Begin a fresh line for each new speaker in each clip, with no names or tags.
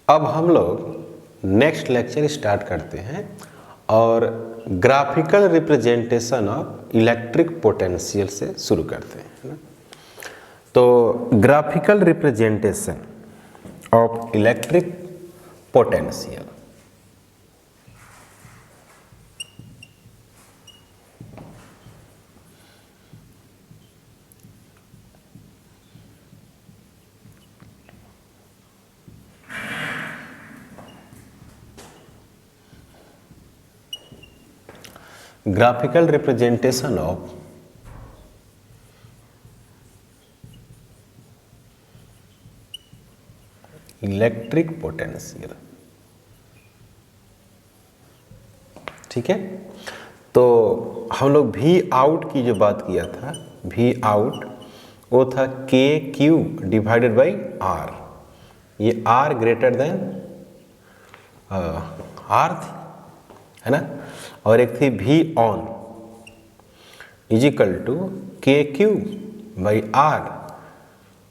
अब हम लोग नेक्स्ट लेक्चर स्टार्ट करते हैं और graphical representation of electric potential से शुरू करते हैं, है ना। तो graphical representation of electric potential, graphical representation of electric potential. ठीक है, तो हम लोग वी आउट की जो बात किया था, वी आउट वो था K Q divided by R. ये आर ग्रेटर देन आर थी, है ना। और एक थी V on is equal to K Q by R,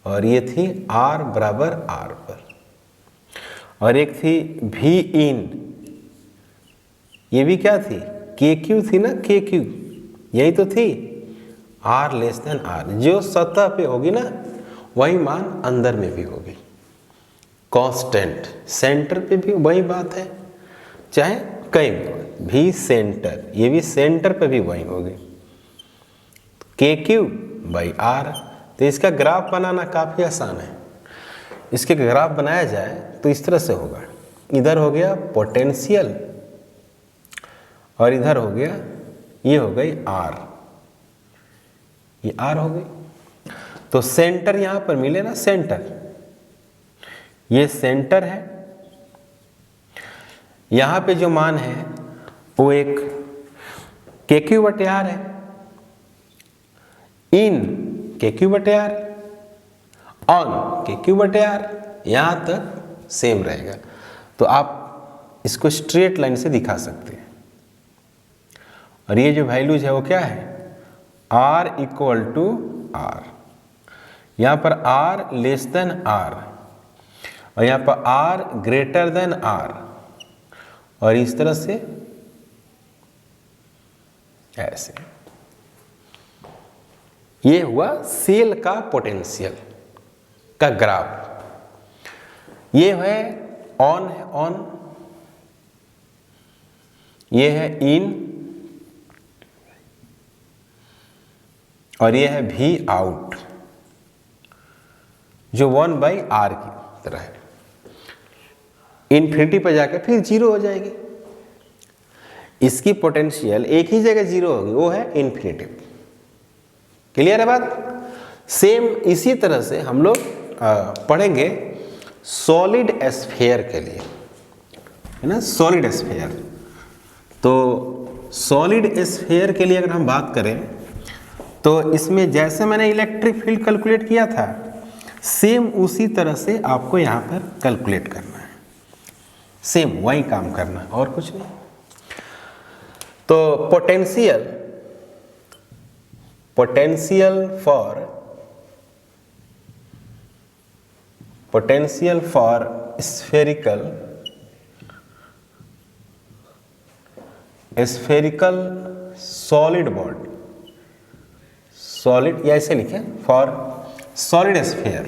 और ये थी आर बराबर आर पर। और एक थी वी इन, ये भी क्या थी, के क्यू थी ना, के क्यू यही तो थी, आर लेस देन आर। जो सतह पे होगी ना वही मान अंदर में भी होगी, कांस्टेंट। सेंटर पे भी वही बात है, चाहे कहीं भी हो, भी सेंटर, ये भी सेंटर पे भी वही होगी, के क्यू बाई आर। तो इसका ग्राफ बनाना काफ़ी आसान है। इसके ग्राफ बनाया जाए तो इस तरह से होगा, इधर हो गया पोटेंशियल और इधर हो गया, ये हो गई आर, ये आर हो गई। तो सेंटर यहाँ पर मिले ना, सेंटर, ये सेंटर है। यहाँ पे जो मान है वो एक के क्यू बटे आर है, इन के क्यू बटे आर, ऑन के क्यू बटे आर, यहाँ तक सेम रहेगा। तो आप इसको स्ट्रेट लाइन से दिखा सकते हैं। और ये जो वैल्यूज है वो क्या है, आर इक्वल टू आर, यहाँ पर आर लेस देन आर और यहाँ पर आर ग्रेटर देन आर, और इस तरह से ऐसे। ये हुआ सेल का पोटेंशियल का ग्राफ। ये है ऑन, है ऑन, ये है इन, और ये है वी आउट जो 1/r की तरह है। इन्फिनिटी पर जाकर फिर जीरो हो जाएगी। इसकी पोटेंशियल एक ही जगह जीरो होगी, वो है इन्फिनिटी। क्लियर है बात। सेम इसी तरह से हम लोग पढ़ेंगे सॉलिड स्फीयर के लिए, है ना, सॉलिड स्फीयर। तो सॉलिड स्फीयर के लिए अगर हम बात करें तो इसमें जैसे मैंने इलेक्ट्रिक फील्ड कैलकुलेट किया था, सेम उसी तरह से आपको यहाँ पर कैलकुलेट करना है, सेम वही काम करना है और कुछ नहीं। तो potential for spherical solid body, solid या ऐसे लिखें, for solid sphere,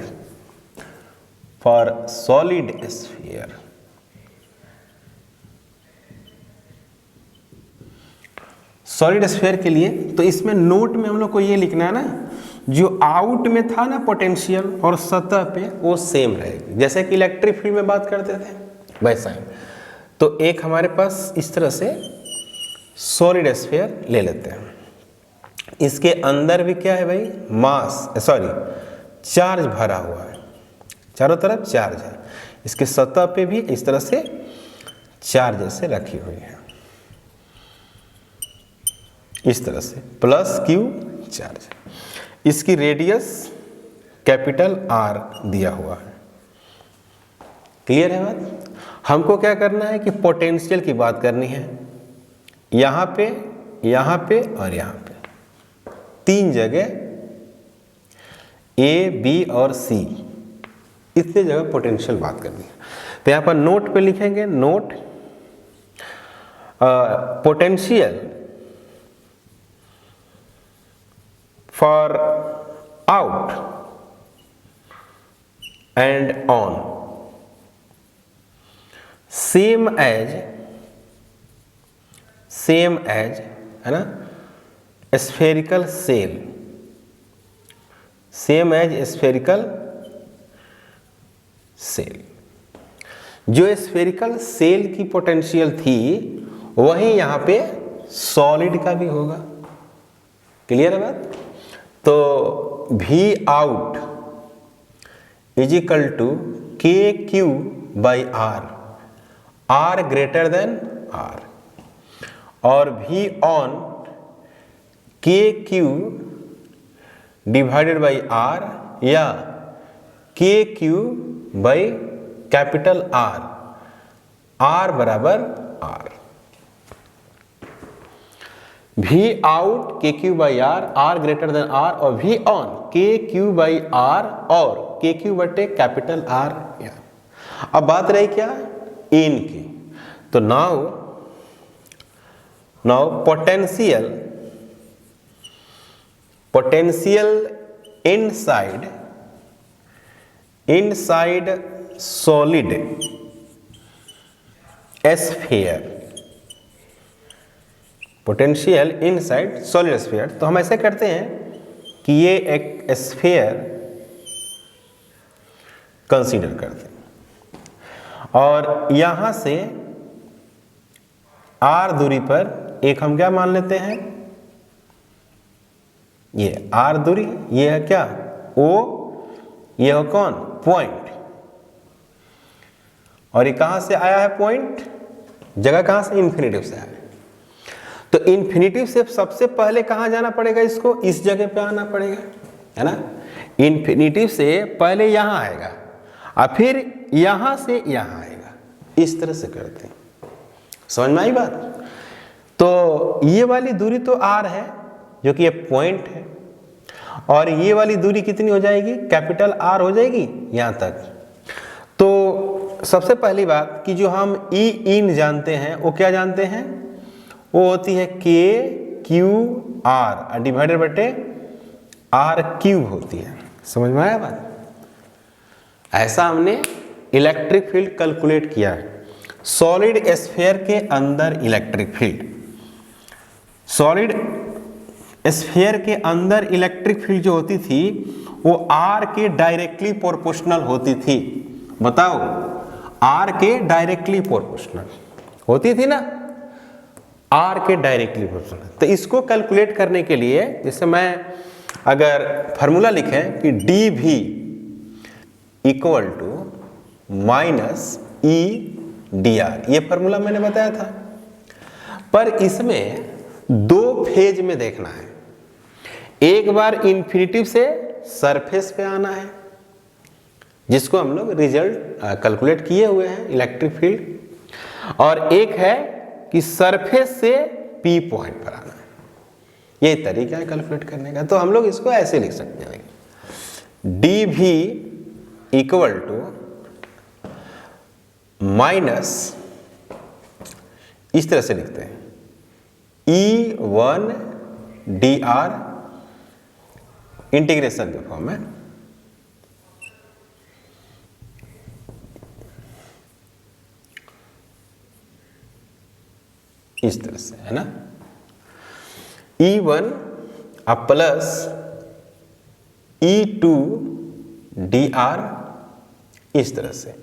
solid sphere के लिए। तो इसमें नोट में हम लोग को ये लिखना है ना, जो आउट में था ना पोटेंशियल और सतह पे वो सेम रहेगी, जैसे कि इलेक्ट्रिक फील्ड में बात करते थे वैसा ही। तो एक हमारे पास इस तरह से सॉलिड स्फीयर ले लेते हैं। इसके अंदर भी क्या है भाई, चार्ज भरा हुआ है, चारों तरफ चार्ज है। इसके सतह पे भी इस तरह से चार्ज ऐसे रखी हुई है, इस तरह से प्लस क्यू चार्ज। इसकी रेडियस कैपिटल आर दिया हुआ है। क्लियर है बात। हमको क्या करना है कि पोटेंशियल की बात करनी है, यहाँ पे और यहाँ पे, तीन जगह ए बी और सी, इतने जगह पोटेंशियल बात करनी है। तो यहाँ पर नोट पे लिखेंगे, note potential for out and on same as है ना spherical shell, same as spherical shell. जो स्फेरिकल सेल की पोटेंशियल थी वही यहाँ पे सॉलिड का भी होगा। क्लियर है बात? तो V out is equal to KQ by R greater than R, और V on KQ divided by R या KQ बाई कैपिटल R बराबर R। V out KQ by R greater than R, और V on KQ by R और KQ बटे capital R। अब बात रही क्या इन की, तो now potential inside solid sphere, potential inside solid sphere. तो हम ऐसे करते हैं कि ये एक स्फीयर कंसीडर करते हैं और यहां से R दूरी पर एक हम क्या मान लेते हैं, ये R दूरी, ये है क्या O, ये हो कौन पॉइंट, और ये कहां से आया है पॉइंट, जगह कहां से इन्फिनिटिव से आया है। तो इन्फिनिटिव से सबसे पहले कहां जाना पड़ेगा, इसको इस जगह पे आना पड़ेगा, है ना। इन्फिनिटिव से पहले यहां आएगा और फिर यहां से यहां आएगा, इस तरह से करते हैं। समझ में आई बात? तो ये वाली दूरी तो R है जो कि ये पॉइंट है, और ये वाली दूरी कितनी हो जाएगी, कैपिटल R हो जाएगी यहां तक। तो सबसे पहली बात कि जो हम E इन जानते हैं वो क्या जानते हैं, वो होती है KQR डिवाइडेड बटे R क्यूब होती है। समझ में आया बात? ऐसा हमने इलेक्ट्रिक फील्ड कैलकुलेट किया है। सॉलिड स्फीयर के अंदर इलेक्ट्रिक फील्ड, सॉलिड स्फीयर के अंदर इलेक्ट्रिक फील्ड जो होती थी वो R के डायरेक्टली प्रोपोर्शनल होती थी। बताओ, R के डायरेक्टली प्रोपोर्शनल होती थी ना, R के डायरेक्टली प्रोपोर्शनल। तो इसको कैलकुलेट करने के लिए जैसे मैं अगर फार्मूला लिखें कि dV equal to minus E/dr, ये फार्मूला मैंने बताया था, पर इसमें दो फेज में देखना है। एक बार इन्फिनिटिव से सरफेस पे आना है, जिसको हम लोग रिजल्ट कैलकुलेट किए हुए हैं इलेक्ट्रिक फील्ड, और एक है कि सरफेस से P पॉइंट पर आना है। ये तरीका है कैलकुलेट करने का। तो हम लोग इसको ऐसे लिख सकते हैं, dV इक्वल टू माइनस, इस तरह से लिखते हैं E1dr इंटीग्रेशन के फॉर्म में, इस तरह से, है ना। E1 अब प्लस E2dr, इस तरह से।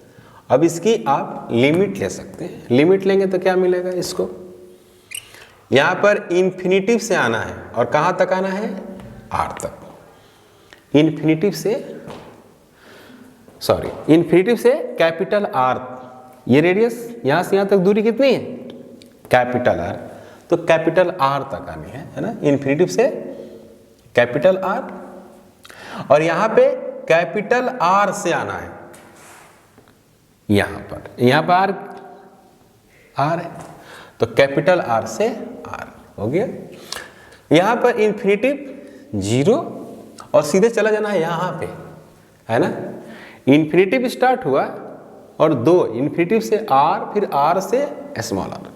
अब इसकी आप लिमिट ले सकते हैं। लिमिट लेंगे तो क्या मिलेगा, इसको यहां पर इन्फिनिटिव से आना है और कहां तक आना है, R तक। इन्फिनिटिव से कैपिटल R, ये रेडियस यहां से यहां तक दूरी कितनी है, कैपिटल R, तो कैपिटल R तक आनी है ना, इन्फिनिटिव से कैपिटल R, और यहां पे कैपिटल R से आना है, यहां पर R है, तो कैपिटल R से R हो गया। यहां पर इन्फिनिटिव 0 और सीधे चला जाना है यहां पे, है ना। इन्फिनिटिव स्टार्ट हुआ और 2 इन्फिनिटिव से r फिर r से स्मॉल r।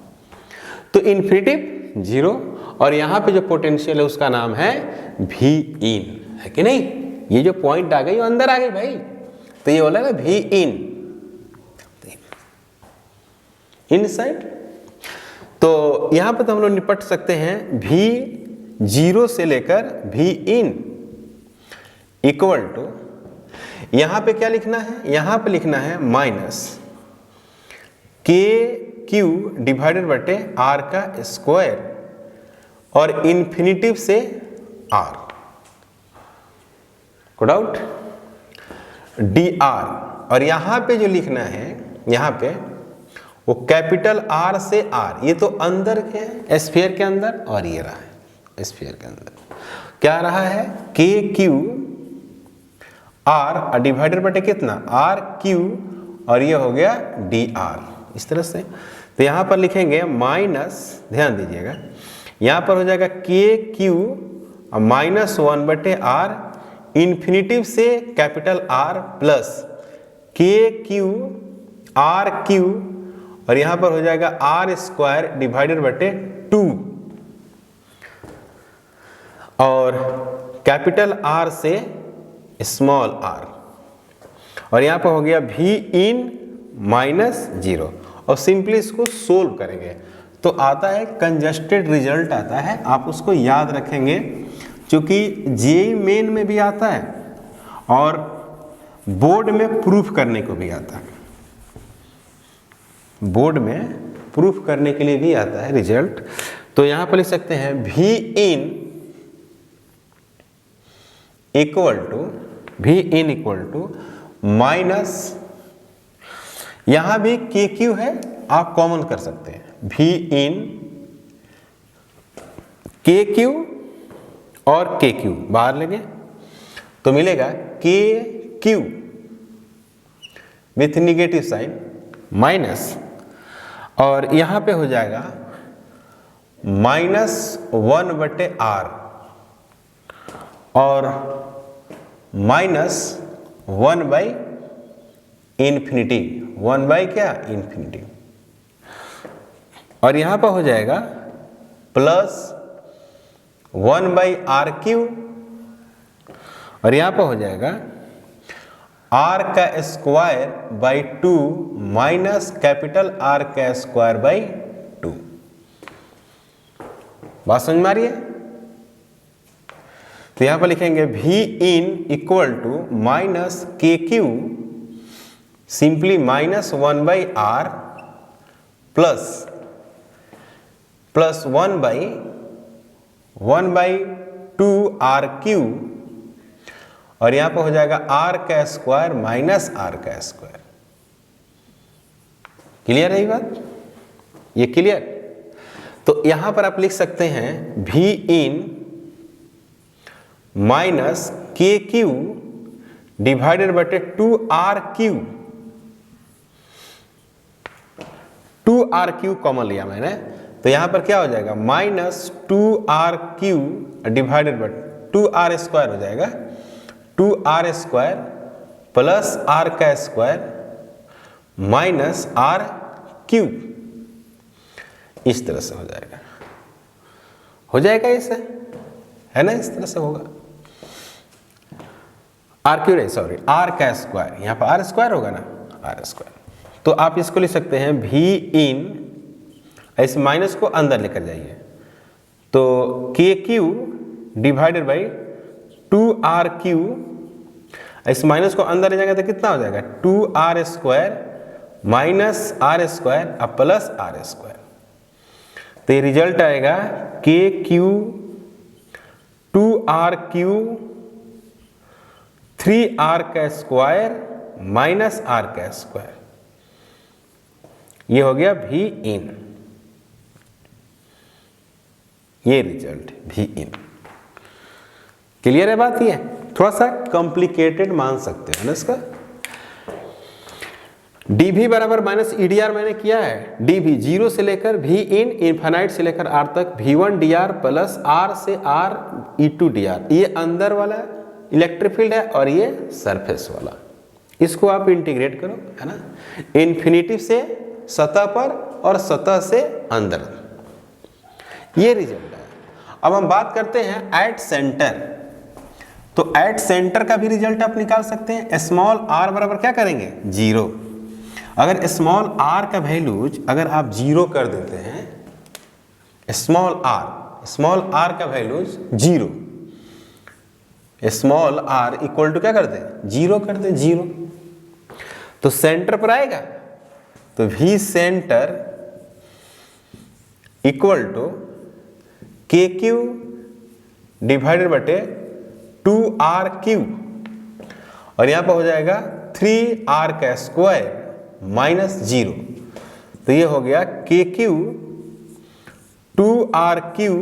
तो इन्फिनिटिव 0 और यहाँ पे जो पोटेंशियल है उसका नाम है V इन, है कि नहीं? ये जो पॉइंट आ गई वो अंदर आ गई भाई, तो ये बोला ना V इन इनसाइड। तो यहाँ पे तो हम लोग निपट सकते हैं V 0 से लेकर V इन इक्वल टू, यहाँ पे क्या लिखना है? यहाँ पे लिखना है माइनस के क्यू डिवाइडेड बटे आर का स्क्वायर और इन्फिनिटिव से आर को डाउट डी आर। और यहाँ पे जो लिखना है, यहाँ पे वो कैपिटल आर से आर, ये तो अंदर के स्फीयर के अंदर, और ये रहा है स्फीयर के अंदर क्या रहा है? के क्यू आर डिवाइडेड बटे कितना? आर क्यू, और ये हो गया डी आर, इस तरह से। तो यहाँ पर लिखेंगे माइनस, ध्यान दीजिएगा, यहाँ पर हो जाएगा के क्यू -1 बटे आर इन्फिनिटिव से कैपिटल आर प्लस के क्यू आर क्यू, और यहाँ पर हो जाएगा आर स्क्वायर डिवाइडेड बटे 2 और कैपिटल आर से स्मॉल आर, और यहाँ पर हो गया V इन -0। और सिंपली इसको सोल्व करेंगे तो आता है कंजस्टेड रिजल्ट आता है, आप उसको याद रखेंगे क्योंकि जेईई मेन में भी आता है और बोर्ड में प्रूफ करने को भी आता है, बोर्ड में प्रूफ करने के लिए भी आता है रिजल्ट। तो यहाँ पर लिख सकते हैं V in equal to minus, यहाँ भी के क्यू है, आप कॉमन कर सकते हैं, V इन के क्यू और के क्यू बाहर लेंगे तो मिलेगा K Q with negative sign minus, और यहाँ पे हो जाएगा -1 बटे आर और -1 बाई इन्फिनिटी, 1 बाई क्या? इन्फिनिटी, और यहाँ पर हो जाएगा +1 बाई आर क्यू, और यहाँ पर हो जाएगा आर का square by 2 minus capital R का स्क्वायर बाई 2। बात समझ में आ रही है? तो यहाँ पर लिखेंगे V in equal to minus K Q simply -1 by R plus 1 by 2 R Q, और यहाँ पर हो जाएगा आर का स्क्वायर माइनस आर का स्क्वायर। क्लियर है ये बात? ये क्लियर? तो यहाँ पर आप लिख सकते हैं V in minus K Q divided बटे 2 R Q, 2 R Q common लिया मैंने, तो यहाँ पर क्या हो जाएगा? -2 आर क्यू डिवाइडेड बटे 2 आर स्क्वायर हो जाएगा, 2 आर स्क्वायर प्लस आर का स्क्वायर माइनस आर क्यू, इस तरह से हो जाएगा इसे, है ना? इस तरह से होगा, आर क्यू नहीं सॉरी आर का स्क्वायर, यहाँ पर आर स्क्वायर होगा ना, आर स्क्वायर। तो आप इसको लिख सकते हैं V इन, इस माइनस को अंदर लेकर जाइए, तो K Q divided by 2 R Q, इस माइनस को अंदर ले जाएगा तो कितना हो जाएगा? 2 R square minus R square अब प्लस आर स्क्वायर। तो ये रिजल्ट आएगा K Q 2 R Q 3 R का स्क्वायर माइनस आर का स्क्वायर, ये हो गया V इन, ये रिजल्ट V इन। क्लियर है बात? ये थोड़ा सा कॉम्प्लिकेटेड मान सकते हैं ना इसका। dV बराबर माइनस EDR मैंने किया है, dV 0 से लेकर V इन इन्फिनाइट से लेकर R तक V1 dr प्लस R से R E2 dr, ये अंदर वाला इलेक्ट्रिक फील्ड है और ये सरफेस वाला, इसको आप इंटीग्रेट करो, है ना, इन्फिनिटी से सतह पर और सतह से अंदर, ये रिजल्ट है। अब हम बात करते हैं एट सेंटर, तो एट सेंटर का भी रिजल्ट आप निकाल सकते हैं। स्मॉल r बराबर क्या करेंगे, 0। अगर स्मॉल r का वैल्यूज अगर आप 0 कर देते हैं, स्मॉल r का values 0, small r equal to क्या कर दे, 0 कर दे, 0, तो सेंटर पर आएगा, तो v centre equal to K Q divided बटे 2r क्यू, और यहां पर हो जाएगा 3r का स्क्वायर माइनस 0, तो ये हो गया के Q 2r Q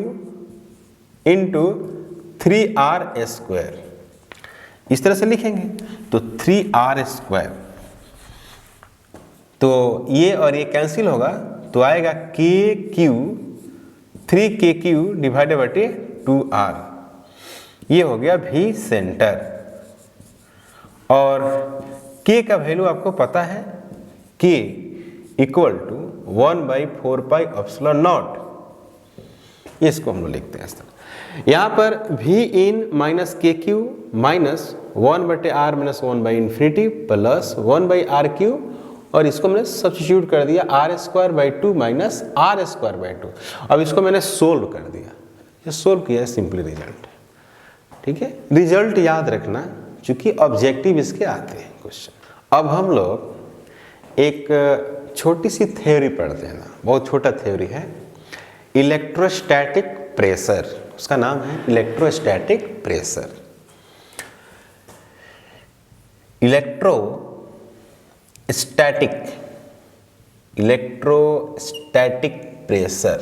into 3r square, इस तरह से लिखेंगे, तो 3r स्क्वायर, तो ये और ये कैंसिल होगा, तो आएगा K Q 3k Q divided बटे 2r, ये हो गया v सेंटर। और k का वैल्यू आपको पता है, k इक्वल टू 1/4πε0, इसको हम लोग लिखते हैं इस तरह। यहाँ पर v in minus K Q minus 1/r minus 1/∞ plus 1/r3, और इसको मैंने सब्स्टिट्यूट कर दिया r² माइनस r²। अब इसको मैंने सोल्व कर दिया, ये सोल्व किया है, सिंपली रिजल्ट, ठीक है। रिजल्ट याद रखना, क्योंकि ऑब्जेक्टिव इसके आते हैं क्वेश्चन। अब हम लोग एक छोटी सी थ्योरी पढ़ते हैं ना, बहुत छोटा थ्योरी है, इलेक्ट्रोस्टैटिक प्रेशर, उसका नाम है electrostatic pressure. Electrostatic pressure,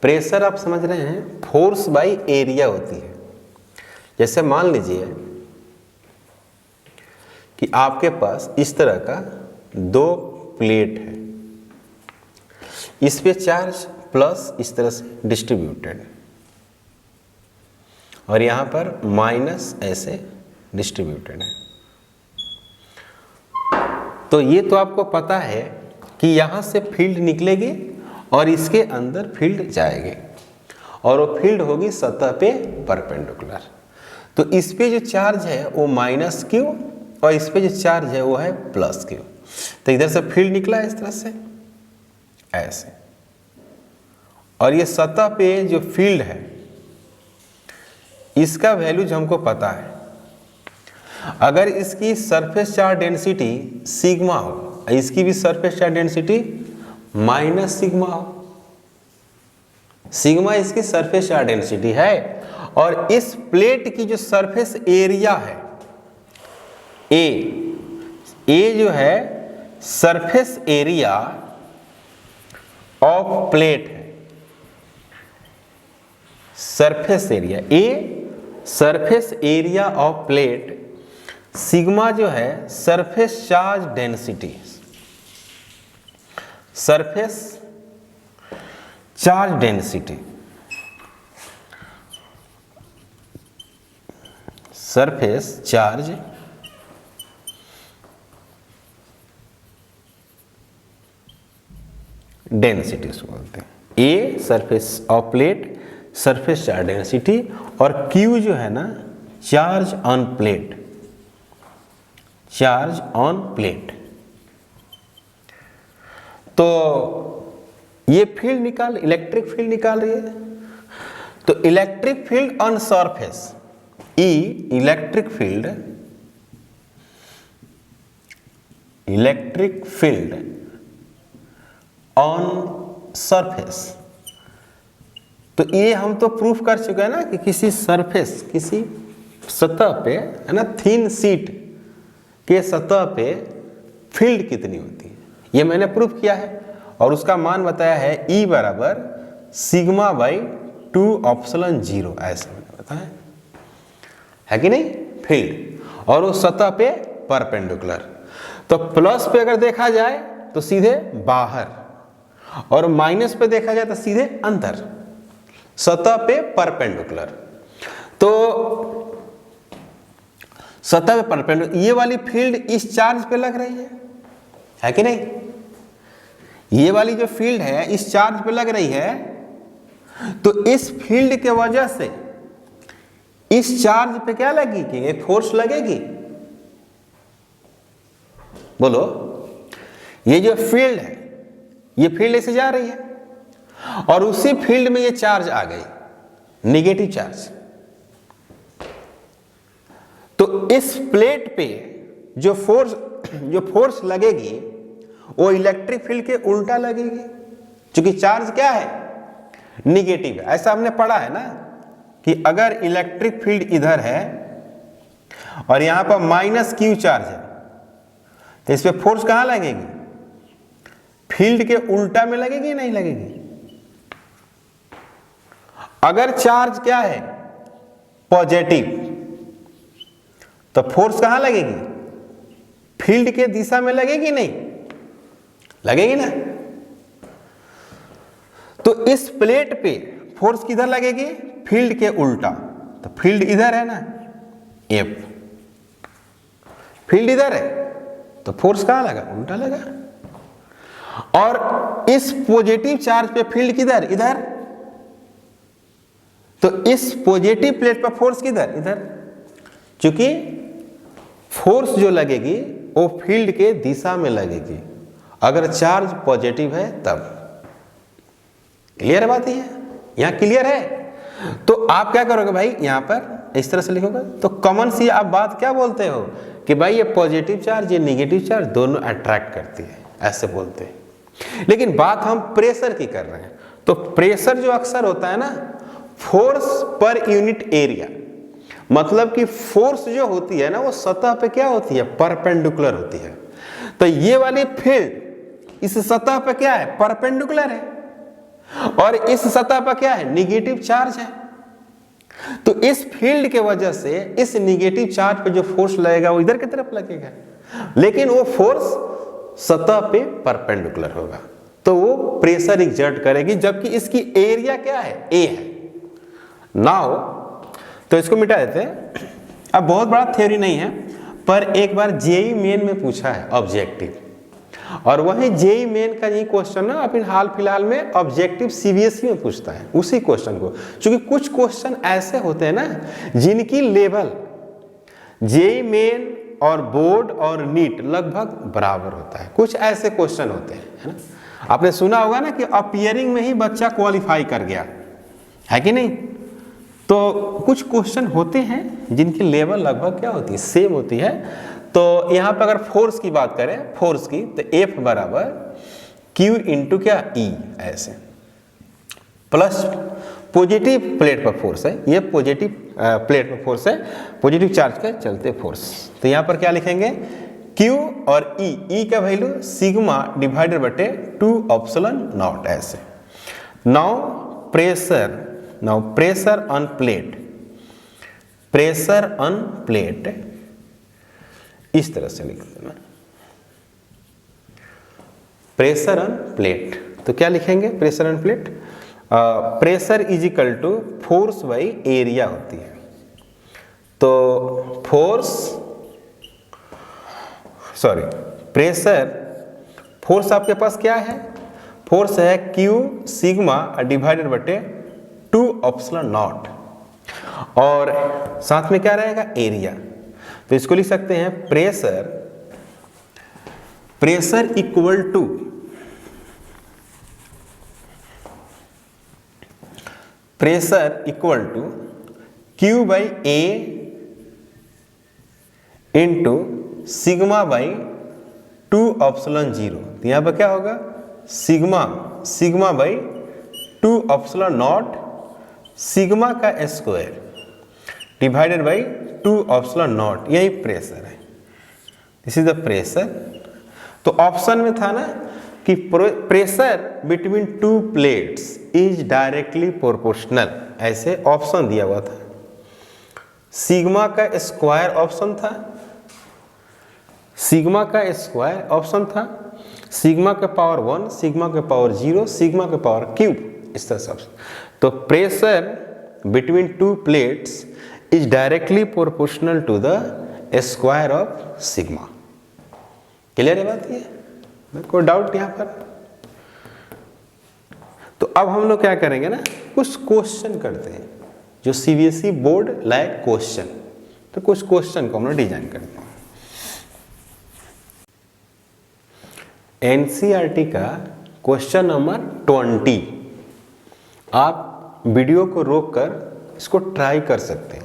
pressure आप समझ रहे हैं, फोर्स बाई एरिया होती है। जैसे मान लीजिए कि आपके पास इस तरह का 2 प्लेट है, इस पे चार्ज प्लस इस तरह से डिस्ट्रीब्यूटेड, और यहां पर माइनस ऐसे डिस्ट्रीब्यूटेड है। तो ये तो आपको पता है कि यहां से फील्ड निकलेगी और इसके अंदर फील्ड जाएगी, और वो फील्ड होगी सतह पे परपेंडिकुलर। तो इस पे जो चार्ज है वो माइनस क्यू, और इस पे जो चार्ज है वो है प्लस क्यू। तो इधर से फील्ड निकला है इस तरह से, ऐसे, और ये सतह पे जो फील्ड है इसका वैल्यूज हमको पता है। अगर इसकी सरफेस चार्ज डेंसिटी सिग्मा हो, इसकी भी surface charge density minus sigma हो, सिग्मा इसकी सरफेस चार्ज डेंसिटी है, और इस प्लेट की जो सरफेस एरिया है ए जो है सरफेस एरिया ऑफ प्लेट है, surface area A surface area of plate, sigma जो है surface charge density, surface charge density, surface charge density बोलते हैं। A surface of plate, surface charge density, और Q जो है ना charge on plate, charge on plate. तो ये फील्ड निकाल, इलेक्ट्रिक फील्ड निकाल रही है, तो electric field on surface, E electric field on surface, तो ये हम तो प्रूफ कर चुके हैं ना कि किसी सरफेस, किसी सतह पे, है ना, थिन शीट के सतह पे फील्ड कितनी होती है, ये मैंने प्रूफ किया है, और उसका मान बताया है E बराबर सिग्मा बाई 2ε0, ऐसे मैंने बताया है कि नहीं, फील्ड, और वो सतह पे परपेंडिकुलर। तो प्लस पे अगर देखा जाए तो सीधे बाहर, और माइनस पे देखा जाए तो सीधे अंतर, सतह पे परपेंडिकुलर। तो सतह पे परपेंडिकुलर, ये वाली फील्ड इस चार्ज पे लग रही है कि नहीं? ये वाली जो फील्ड है इस चार्ज पे लग रही है, तो इस फील्ड के वजह से इस चार्ज पे क्या लगेगी? एक फोर्स लगेगी। बोलो, ये जो फील्ड है, ये फील्ड ऐसे जा रही है और उसी फील्ड में ये चार्ज आ गई, नेगेटिव चार्ज। तो इस प्लेट पे जो फोर्स लगेगी वो इलेक्ट्रिक फील्ड के उल्टा लगेगी, क्योंकि चार्ज क्या है? निगेटिव है। ऐसा हमने पढ़ा है ना कि अगर इलेक्ट्रिक फील्ड इधर है और यहां पर माइनस क्यू चार्ज है, तो इस पे फोर्स कहां लगेगी? फील्ड के उल्टा में लगेगी, नहीं लगेगी? अगर चार्ज क्या है? पॉजिटिव, तो फोर्स कहां लगेगी? फील्ड के दिशा में लगेगी, नहीं लगेगी ना? तो इस प्लेट पे फोर्स किधर लगेगी? फील्ड के उल्टा। तो फील्ड इधर है ना, एफ, फील्ड इधर है तो फोर्स कहां लगा? उल्टा लगा। और इस पॉजिटिव चार्ज पे फील्ड किधर? इधर। तो इस पॉजिटिव प्लेट पर फोर्स किधर? इधर। क्योंकि फोर्स जो लगेगी वो फील्ड के दिशा में लगेगी, अगर चार्ज पॉजिटिव है तब। क्लियर है बात? है यहां क्लियर है? तो आप क्या करोगे भाई, यहां पर इस तरह से लिखोगे तो कॉमन सी आप बात क्या बोलते हो कि भाई ये पॉजिटिव चार्ज, ये नेगेटिव चार्ज दोनों अट्रैक्ट करती है, ऐसे बोलते हैं। लेकिन बात हम प्रेशर की कर रहे हैं, तो प्रेशर जो अक्सर होता है ना, फोर्स पर यूनिट एरिया, मतलब कि फोर्स जो होती है ना वो सतह पे क्या होती है? परपेंडिकुलर होती है। तो ये वाली फील्ड इस सतह पे क्या है? परपेंडिकुलर है, और इस सतह पर क्या है? नेगेटिव चार्ज है। तो इस फील्ड के वजह से इस नेगेटिव चार्ज पे जो फोर्स लगेगा वो इधर की तरफ लगेगा, लेकिन वो फोर्स सतह पे परपेंडिकुलर होगा, तो वो प्रेशर एक्सर्ट करेगी, जबकि इसकी एरिया क्या है? ए है। नाउ तो इसको मिटा देते हैं। अब बहुत बड़ा थ्योरी नहीं है, पर एक बार जेईई मेन में पूछा है ऑब्जेक्टिव, और वही जेईई मेन का यही क्वेश्चन ना अभी हाल फिलहाल में ऑब्जेक्टिव सीबीएसई में पूछता है उसी क्वेश्चन को। क्योंकि कुछ क्वेश्चन ऐसे होते हैं ना जिनकी लेवल जेईई मेन और बोर्ड और नीट लगभग बराबर होता है, कुछ ऐसे क्वेश्चन होते हैं, है ना? आपने सुना होगा ना कि अपीयरिंग में ही बच्चा क्वालिफाई कर गया, है कि नहीं? तो कुछ क्वेश्चन होते हैं जिनकी लेवल लगभग क्या होती है? सेम होती है। तो यहां पर अगर फोर्स की बात करें, फोर्स की, तो F बराबर Q इंटू क्या? E, ऐसे। प्लस पॉजिटिव प्लेट पर फोर्स है, ये पॉजिटिव प्लेट पर फोर्स है, पॉजिटिव चार्ज के चलते फोर्स। तो यहां पर क्या लिखेंगे? Q और E का वैल्यू सिग्मा डिवाइडेड बटे 2 एप्सिलॉन नॉट, ऐसे। Now pressure on plate, pressure on plate इस तरह से लिख देना, प्रेशर ऑन प्लेट। तो क्या लिखेंगे pressure on plate? Pressure is equal to force by area होती है। तो फोर्स आपके पास क्या है? फोर्स है Q सिग्मा डिवाइडेड बटे 2 एप्सिलॉन नॉट, और साथ में क्या रहेगा? एरिया। तो इसको लिख सकते हैं pressure equal to Q by A into sigma by 2 epsilon 0। तो यहाँ पर क्या होगा? Sigma by 2 epsilon not sigma का square divided by 2 epsilon not, यही प्रेशर है। This is the pressure. तो ऑप्शन में था ना कि pressure between 2 plates is directly proportional, ऐसे ऑप्शन दिया हुआ था। सिग्मा का स्क्वायर ऑप्शन था, सिग्मा के पावर 1, सिग्मा के पावर 0, सिग्मा के पावर क्यूब, इस तरह से। तो pressure between two plates is directly proportional to the square of sigma. Clear है बात ये? कोई डाउट यहाँ पर? तो अब हम लोग क्या करेंगे ना, कुछ क्वेश्चन करते हैं जो सीबीएसई बोर्ड लायक क्वेश्चन। तो कुछ क्वेश्चन को हम लोग डिजाइन करते हैं। एनसीईआरटी का क्वेश्चन नंबर 20, आप वीडियो को रोककर इसको ट्राई कर सकते हैं।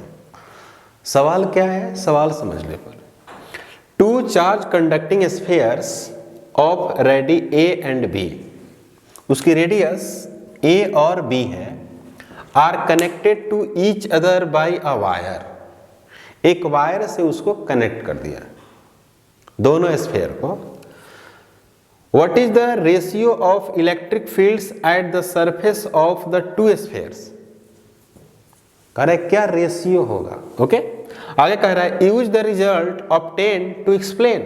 सवाल क्या है, सवाल समझ ले पर। Two charge conducting spheres of radii A and B, उसकी रेडियस ए और बी है, are connected to each other by a wire, एक वायर से उसको कनेक्ट कर दिया दोनों स्फीयर को। What is the ratio of electric fields at the surface of the two spheres, कह रहा है क्या रेशियो होगा। ओके आगे कह रहा है use the result obtain to explain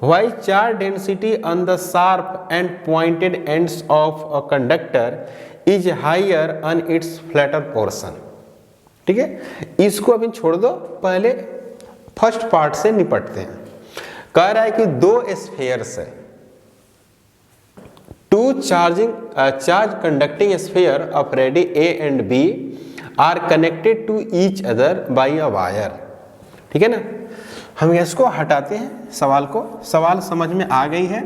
why charge density on the sharp and pointed ends of a conductor is higher on its flatter portion. ठीक है, इसको अभी छोड़ दो, पहले फर्स्ट पार्ट से निपटते हैं। कह रहा है कि दो स्फीयर्स है, two charge conducting sphere of radii A and B are connected to each other by a wire. ठीक है ना, हम इसको हटाते हैं सवाल को। सवाल समझ में आ गई है?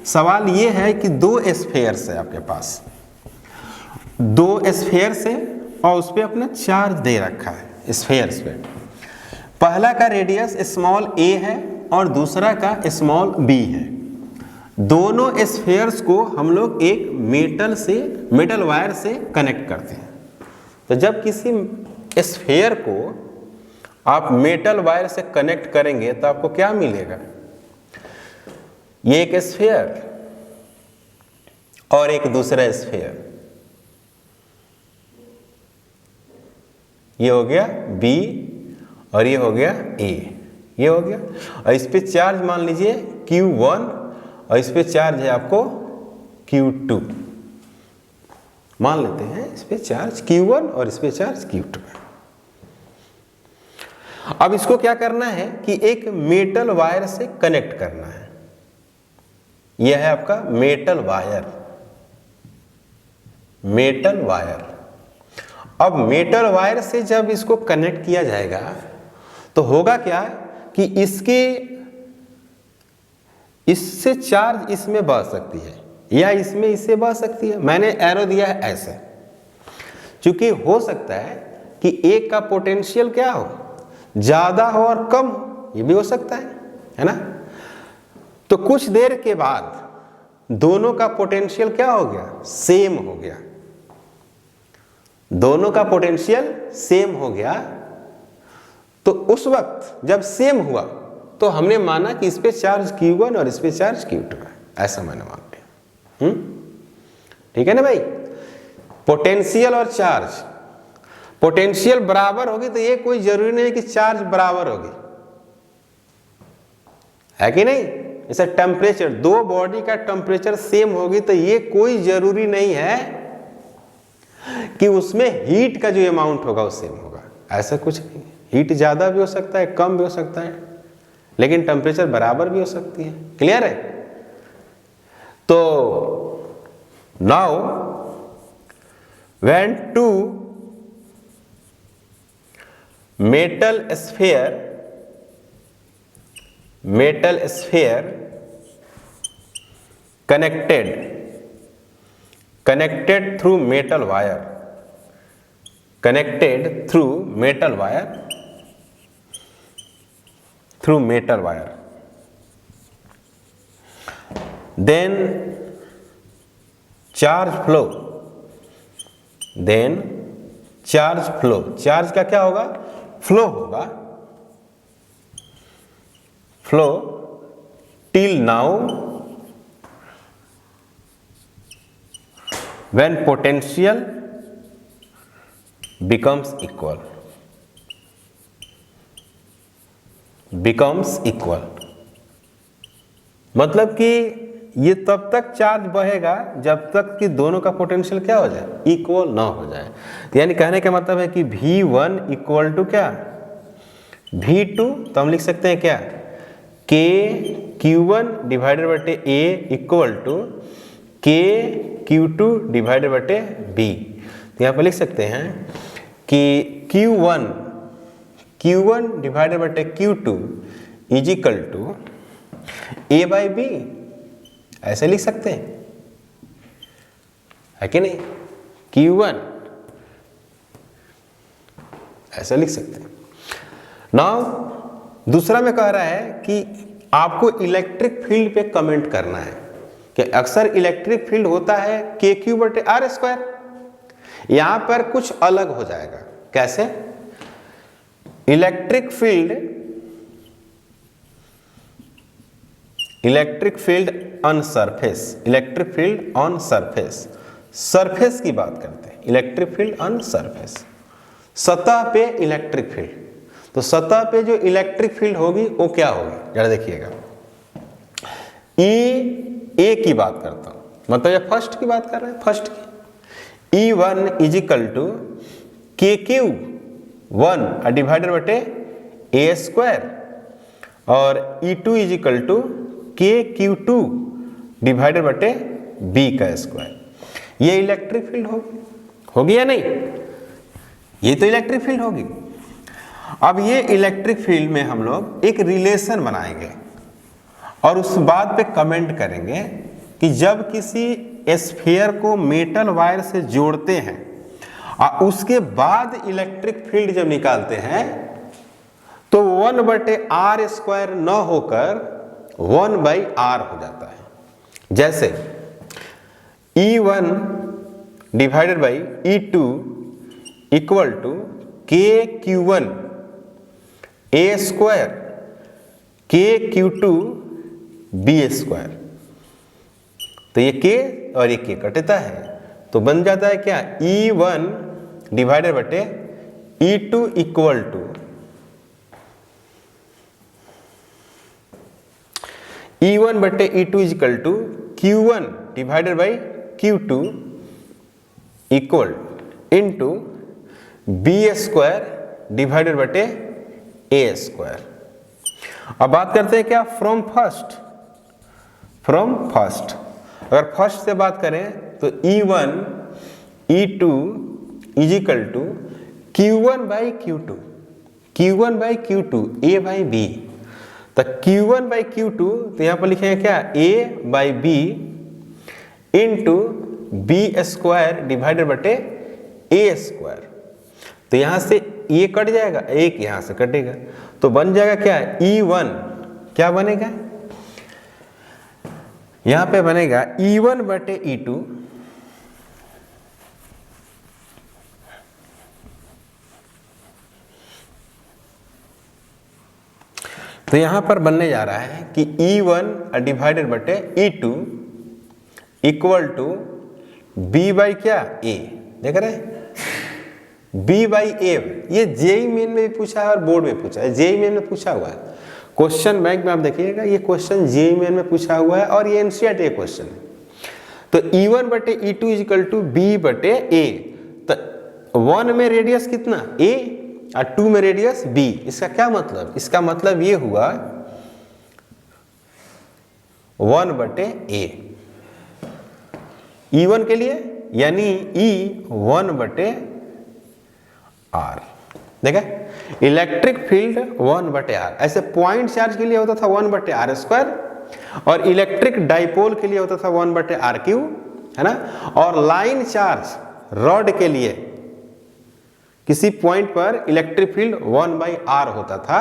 सवाल ये है कि दो स्फीयर्स है आपके पास, दो स्फीयर्स है और उस पर अपना चार्ज दे रखा है स्फीयर्स पे। पहला का रेडियस स्मॉल ए है और दूसरा का स्मॉल बी है। दोनों स्फीयर्स को हम लोग एक मेटल वायर से कनेक्ट करते हैं। तो जब किसी स्फीयर को आप मेटल वायर से कनेक्ट करेंगे तो आपको क्या मिलेगा, ये एक स्फीयर और एक दूसरा स्फीयर, ये हो गया B और ये हो गया A, ये हो गया। और इस पे चार्ज मान लीजिए Q1 और इस पे चार्ज है आपको Q2, मान लेते हैं इस पे चार्ज Q1 और इस पे चार्ज Q2 है। अब इसको क्या करना है कि एक मेटल वायर से कनेक्ट करना है। यह है आपका मेटल वायर, मेटल वायर। अब मेटल वायर से जब इसको कनेक्ट किया जाएगा तो होगा क्या कि इससे चार्ज इसमें बह सकती है या इसमें इससे बह सकती है। मैंने एरो दिया है ऐसे, क्योंकि हो सकता है कि एक का पोटेंशियल क्या हो, ज्यादा हो और कम हो, ये भी हो सकता है ना। तो कुछ देर के बाद दोनों का पोटेंशियल क्या हो गया, सेम हो गया। दोनों का पोटेंशियल सेम हो गया, तो उस वक्त जब सेम हुआ तो हमने माना कि इस पे चार्ज Q1 और इस पे चार्ज Q2 है, ऐसा मैंने मान लिया। ठीक है ना भाई। पोटेंशियल और चार्ज, पोटेंशियल बराबर होगी तो ये कोई जरूरी नहीं है कि चार्ज बराबर होगी, है कि नहीं। जैसे टेम्परेचर, दो बॉडी का टेम्परेचर सेम होगी तो ये कोई जरूरी नहीं है कि उसमें हीट का जो अमाउंट होगा वो सेम होगा, ऐसा कुछ नहीं। हीट ज्यादा भी हो सकता है, कम भी हो सकता है, लेकिन टेम्परेचर बराबर भी हो सकती है। क्लियर है? तो now when two metal sphere connected through metal wire, then charge flow, charge का क्या होगा, फ्लो होगा, flow till now when potential becomes equal, मतलब कि ये तब तक चार्ज बहेगा जब तक कि दोनों का पोटेंशियल क्या हो जाए, इक्वल ना हो जाए। तो यानी कहने का मतलब है कि V1 इक्वल टू क्या, V2, तो हम लिख सकते हैं क्या, के Q1 डिवाइडेड बटे A इक्वल टू के Q2 डिवाइडेड बटे B। तो यहाँ पर लिख सकते हैं कि Q1 डिवाइडेड बटे Q2 is equal to A by B, ऐसे लिख सकते हैं, है कि नहीं, Q1 ऐसा लिख सकते हैं। नाउ दूसरा में कह रहा है कि आपको इलेक्ट्रिक फील्ड पे कमेंट करना है कि अक्सर इलेक्ट्रिक फील्ड होता है KQ बटे R स्क्वायर, यहां पर कुछ अलग हो जाएगा। कैसे, electric field on surface, surface की बात करते हैं, इलेक्ट्रिक फील्ड ऑन सरफेस, सतह पे इलेक्ट्रिक फील्ड। तो सतह पे जो इलेक्ट्रिक फील्ड होगी वो क्या होगी, जरा देखिएगा, ए की बात करता हूं, मतलब ये फर्स्ट की बात कर रहे हैं, फर्स्ट की, E1 is equal to KQ1 divided बटे A स्क्वायर, और E2 is equal to KQ2 divided बटे B का स्क्वायर। ये इलेक्ट्रिक फील्ड होगी या नहीं, ये तो इलेक्ट्रिक फील्ड होगी। अब ये इलेक्ट्रिक फील्ड में हम लोग एक रिलेशन बनाएंगे और उस बात पे कमेंट करेंगे कि जब किसी स्फीयर को मेटल वायर से जोड़ते हैं और उसके बाद इलेक्ट्रिक फील्ड जब निकालते हैं तो 1 बटे R स्क्वायर न होकर 1 बाई R हो जाता है। जैसे E1 divided by E2 equal to KQ1 A square KQ2 B square. तो ये K और ये K कटता है तो बन जाता है क्या, E1 डिवाइडेड बटे E2 इक्वल टू E1 बटे E2 equal to Q1 divided by Q2 equal into B square divided बटे A स्क्वायर। अब बात करते हैं क्या, फ्रॉम फर्स्ट। अगर फर्स्ट से बात करें तो E1 E2 is equal to Q1 by Q2 A by B। तो Q1 बाई Q2, तो यहां पर लिखेंगे क्या, A by B into B square divided बटे A स्क्वायर। तो यहां से ये कट जाएगा, एक यहां से कटेगा, तो बन जाएगा क्या, E1 क्या बनेगा, यहां पे बनेगा E1 बटे E2 तो यहां पर बनने जा रहा है कि E1 डिवाइडेड बटे E2 equal to B by क्या, A। देख रहे हैं, B बाई A। ये जेई मेन में भी पूछा है और बोर्ड में पूछा है, जेई मेन में पूछा हुआ है, क्वेश्चन बैंक में आप देखिएगा, ये क्वेश्चन जेई मेन में पूछा हुआ है और ये एनसीईआरटी क्वेश्चन है। तो E1 बटे E2 इक्वल टू B बटे A। तो 1 में रेडियस कितना, A, और 2 में रेडियस B। इसका क्या मतलब, इसका मतलब ये हुआ 1 बटे A E1 के लिए, यानी E1 बटे R। देखा, इलेक्ट्रिक फील्ड 1 बटे R। ऐसे पॉइंट चार्ज के लिए होता था 1 बटे R स्क्वायर, और इलेक्ट्रिक डाइपोल के लिए होता था 1 बटे R क्यूब, है ना। और लाइन चार्ज रॉड के लिए किसी पॉइंट पर इलेक्ट्रिक फील्ड 1 बाई R होता था,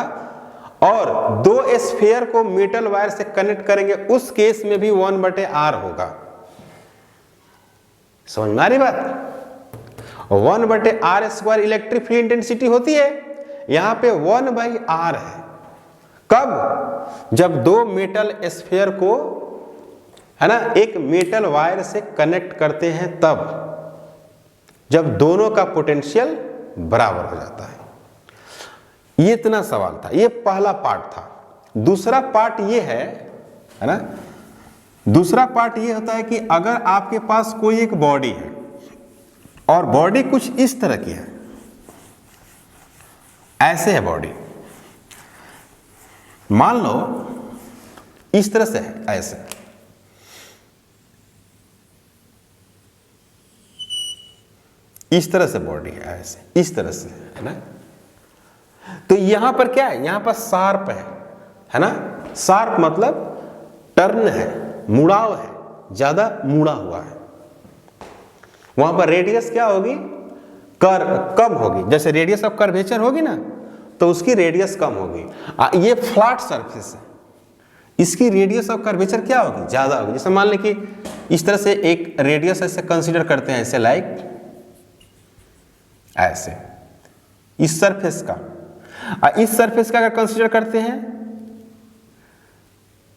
और 2 स्फीयर को मेटल वायर से कनेक्ट करेंगे उस केस में भी 1 बटे R होगा। समझ में आ रही बात, 1 बटे R square electric field intensity होती है, यहां पे 1 बाई R है। कब, जब 2 मेटल स्फीयर को, है ना, एक मेटल वायर से कनेक्ट करते हैं, तब जब दोनों का पोटेंशियल बराबर हो जाता है। ये इतना सवाल था, ये पहला पार्ट था। दूसरा पार्ट ये है ना, दूसरा पार्ट ये होता है कि अगर आपके पास कोई एक बॉडी है और बॉडी कुछ इस तरह की है, ऐसे है बॉडी, मान लो इस तरह से है, ऐसे, इस तरह से बॉडी है, ऐसे इस तरह से, है ना। तो यहां पर क्या है, यहां पर शार्प है ना। शार्प मतलब टर्न है, मुड़ाव है, ज्यादा मुड़ा हुआ है। वहां पर रेडियस क्या होगी, कम होगी। जैसे रेडियस ऑफ कर्वेचर होगी ना, तो उसकी रेडियस कम होगी। ये फ्लैट सरफेस है, इसकी रेडियस ऑफ कर्वेचर क्या होगी, ज्यादा होगी। जैसे मान लें कि इस तरह से एक रेडियस ऐसे कंसीडर करते हैं, ऐसे लाइक ऐसे, इस सरफेस का, इस सरफेस का अगर कंसीडर करते हैं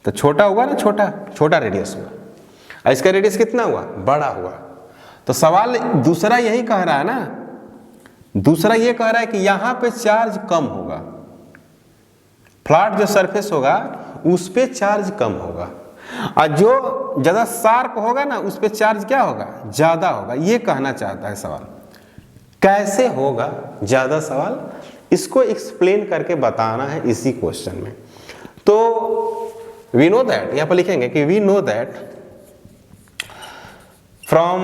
तो छोटा हुआ ना, छोटा रेडियस हुआ। इसका रेडियस कितना हुआ, बड़ा हुआ। तो सवाल दूसरा यही कह रहा है ना, दूसरा ये कह रहा है कि यहां पे चार्ज कम होगा, फ्लैट जो सरफेस होगा उस पे चार्ज कम होगा, और जो ज्यादा शार्प होगा ना उस पे चार्ज क्या होगा, ज्यादा होगा। ये कहना चाहता है सवाल। कैसे होगा ज्यादा, सवाल इसको एक्सप्लेन करके बताना है इसी क्वेश्चन में। तो वी नो दैट, यहां पर लिखेंगे कि we know that from